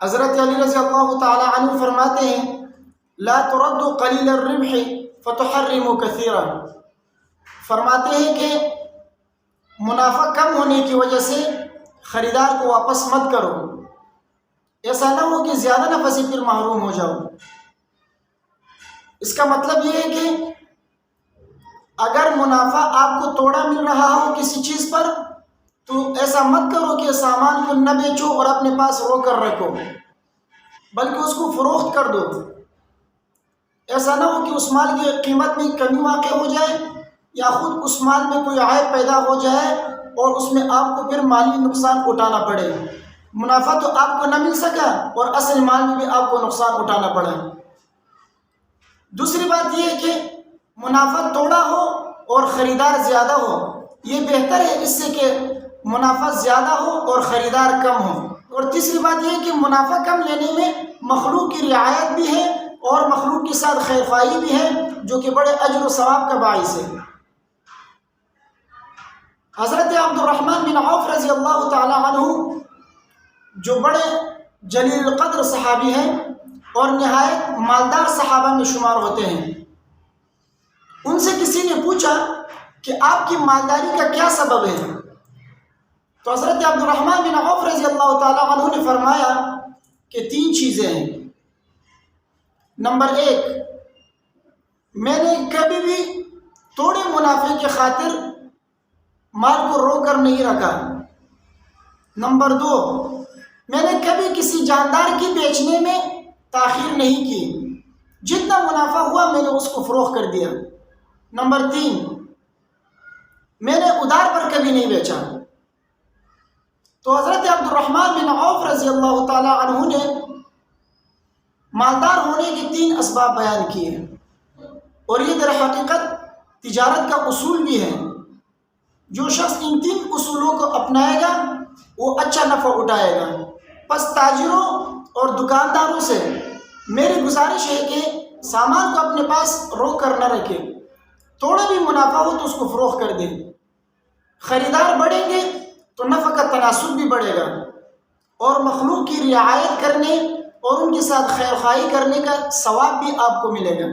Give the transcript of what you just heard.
حضرت علی رضی اللہ تعالی عنہ فرماتے ہیں لا ترد قلیل الربح فتحرم کثیرا، فرماتے ہیں کہ منافع کم ہونے کی وجہ سے خریدار کو واپس مت کرو، ایسا نہ ہو کہ زیادہ نفع سے پھر محروم ہو جاؤ۔ اس کا مطلب یہ ہے کہ اگر منافع آپ کو توڑا مل رہا ہو کسی چیز پر تو ایسا مت کرو کہ سامان کو نہ بیچو اور اپنے پاس رو کر رکھو، بلکہ اس کو فروخت کر دو۔ ایسا نہ ہو کہ اس مال کی قیمت میں کمی واقع ہو جائے یا خود اس مال میں کوئی عیب پیدا ہو جائے اور اس میں آپ کو پھر مالی نقصان اٹھانا پڑے۔ منافع تو آپ کو نہ مل سکا اور اصل مال میں بھی آپ کو نقصان اٹھانا پڑا۔ دوسری بات یہ ہے کہ منافع توڑا ہو اور خریدار زیادہ ہو، یہ بہتر ہے اس سے کہ منافع زیادہ ہو اور خریدار کم ہو۔ اور تیسری بات یہ ہے کہ منافع کم لینے میں مخلوق کی رعایت بھی ہے اور مخلوق کے ساتھ خیر خواہی بھی ہے، جو کہ بڑے اجر و ثواب کا باعث ہے۔ حضرت عبد الرحمن بن عوف رضی اللہ تعالی عنہ جو بڑے جلیل القدر صحابی ہیں اور نہایت مالدار صحابہ میں شمار ہوتے ہیں، ان سے کسی نے پوچھا کہ آپ کی مالداری کا کیا سبب ہے؟ تو حضرت عبد الرحمن بن عوف رضی اللہ تعالی عنہ نے فرمایا کہ 3 چیزیں ہیں۔ نمبر 1، میں نے کبھی بھی تھوڑے منافع کی خاطر مال کو رو کر نہیں رکھا۔ نمبر 2، میں نے کبھی کسی جاندار کی بیچنے میں تاخیر نہیں کی، جتنا منافع ہوا میں نے اس کو فروخت کر دیا۔ نمبر 3، میں نے ادھار پر کبھی نہیں بیچا۔ تو حضرت عبد الرحمن بن عوف رضی اللہ تعالی عنہ نے مالدار ہونے کے 3 اسباب بیان کیے، اور یہ در حقیقت تجارت کا اصول بھی ہے۔ جو شخص ان 3 اصولوں کو اپنائے گا وہ اچھا نفع اٹھائے گا۔ پس تاجروں اور دکانداروں سے میری گزارش ہے کہ سامان کو اپنے پاس رو کر نہ رکھے، تھوڑا بھی منافع ہو تو اس کو فروخت کر دیں۔ خریدار بڑھیں گے تو نفع کا تناسب بھی بڑھے گا، اور مخلوق کی رعایت کرنے اور ان کے ساتھ خیر خواہی کرنے کا ثواب بھی آپ کو ملے گا۔